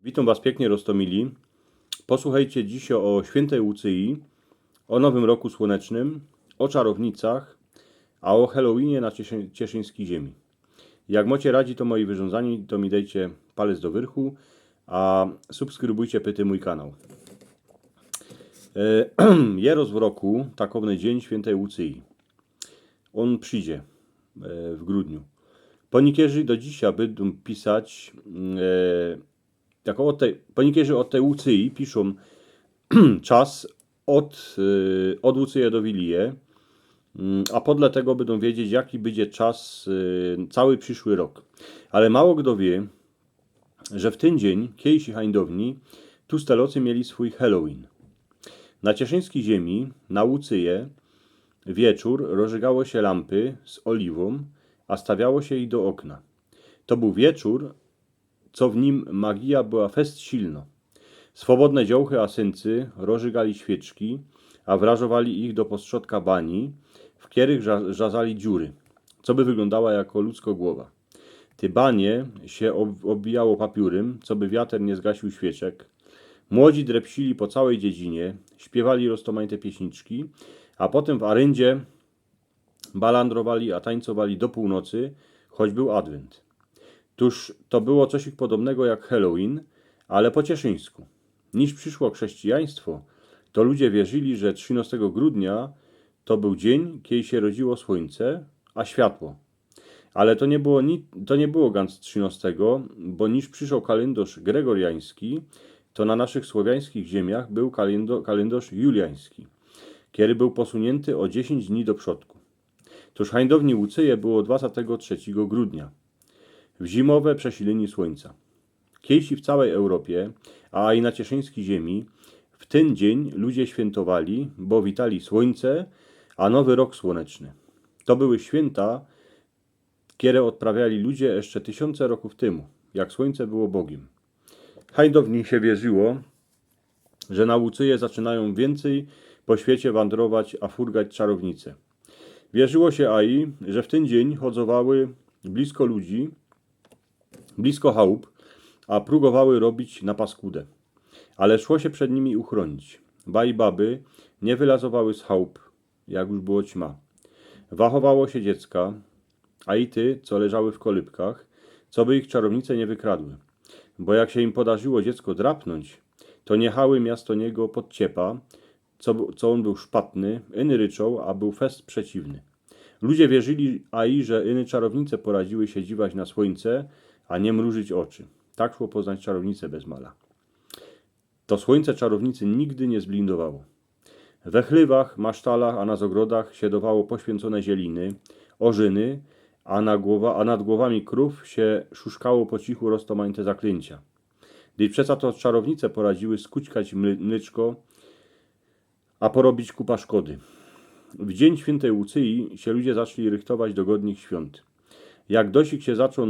Witam Was pięknie, Rostomili. Posłuchajcie dziś o świętej Łucyi, o Nowym Roku Słonecznym, o czarownicach, a o Halloweenie na cieszyńskiej ziemi. Jak macie radzi to moi wyrządzani, to mi dajcie palec do wyrchu, a subskrybujcie pyty mój kanał. Jeroz w roku, takowny dzień świętej Łucyi. On przyjdzie w grudniu. Ponikierzy do dzisiaj będą pisać ponieważ od tej Łucyi piszą czas od Łucyje do Wilije, a podle tego będą wiedzieć, jaki będzie czas cały przyszły rok. Ale mało kto wie, że w ten dzień kiejsi hańdowni tu stelocy mieli swój Halloween. Na cieszyńskiej ziemi, na Łucyje, wieczór rozżygało się lampy z oliwą, a stawiało się ich do okna. To był wieczór, co w nim magia była fest silno. Swobodne dziołchy a syncy rozżygali świeczki, a wrażowali ich do postrzodka bani, w których żazali dziury, co by wyglądała jako ludzko głowa. Ty banie się obijało papiurem, co by wiatr nie zgasił świeczek. Młodzi drepsili po całej dziedzinie, śpiewali roztomańte pieśniczki, a potem w aryndzie balandrowali, a tańcowali do północy, choć był adwent. Tuż to było coś podobnego jak Halloween, ale po cieszyńsku. Niż przyszło chrześcijaństwo, to ludzie wierzyli, że 13 grudnia to był dzień, kiedy się rodziło słońce, a światło. Ale to nie było gans 13, bo niż przyszł kalendarz gregoriański, to na naszych słowiańskich ziemiach był kalendarz juliański, który był posunięty o 10 dni do przodku. Toż hańdowni Łucyje było 23 grudnia. W zimowe przesilenie słońca. Kiejsi w całej Europie, a i na cieszyńskiej ziemi, w ten dzień ludzie świętowali, bo witali słońce, a nowy rok słoneczny. To były święta, które odprawiali ludzie jeszcze tysiące roków temu, jak słońce było Bogiem. Hańdowni się wierzyło, że na Łucyje zaczynają więcej po świecie wandrować, a furgać czarownice. Wierzyło się aj, że w ten dzień chodzowały blisko ludzi, blisko chałup, a próbowały robić na paskudę. Ale szło się przed nimi uchronić. Ba i baby nie wylazowały z chałup, jak już było ćma. Wachowało się dziecka, a i ty, co leżały w kolybkach, co by ich czarownice nie wykradły. Bo jak się im podarzyło dziecko drapnąć, to niechały miasto niego pod ciepa, co on był szpatny, iny ryczą, a był fest przeciwny. Ludzie wierzyli aj, że iny czarownice poradziły się dziwać na słońce, a nie mrużyć oczy. Tak szło poznać czarownicę bez mala. To słońce czarownicy nigdy nie zblindowało. We chlywach, masztalach, a na zogrodach siedowało poświęcone zieliny, orzyny, a nad głowami krów się szuszkało po cichu roztomańte zaklęcia. Gdy przeca to czarownice poradziły skućkać mleczko, a porobić kupa szkody. W dzień świętej Łucyi się ludzie zaczęli rychtować do godnych świąt. Jak dosik się zaczął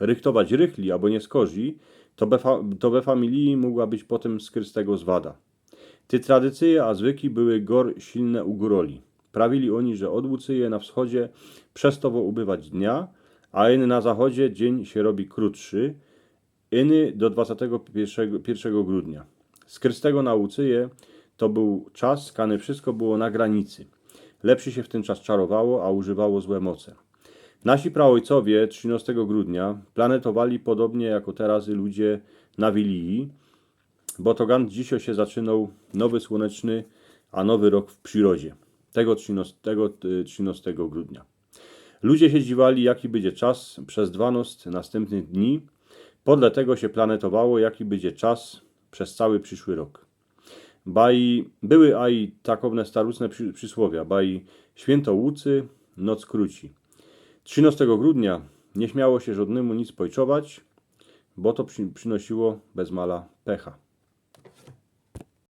rychtować rychli albo nie skorzy, to we familii mogła być potem skrystego zwada. Ty tradycje a zwyki były silne u góroli. Prawili oni, że od Łucyje na wschodzie przestało ubywać dnia, a iny na zachodzie dzień się robi krótszy, iny do 21 grudnia. Skrystego na Łucyje to był czas, kiedy wszystko było na granicy. Lepszy się w ten czas czarowało, a używało złe moce. Nasi praojcowie 13 grudnia planetowali podobnie jako teraz ludzie na Wilii, bo to gant dzisiaj się zaczynał nowy słoneczny, a nowy rok w przyrodzie. Tego 13 grudnia. Ludzie się dziwali, jaki będzie czas przez 12 następnych dni. Podle tego się planetowało, jaki będzie czas przez cały przyszły rok. Były aj takowne starucne przysłowia, święto Łucy, noc króci. 13 grudnia nie śmiało się żadnemu nic pojczować, bo to przynosiło bez mala pecha.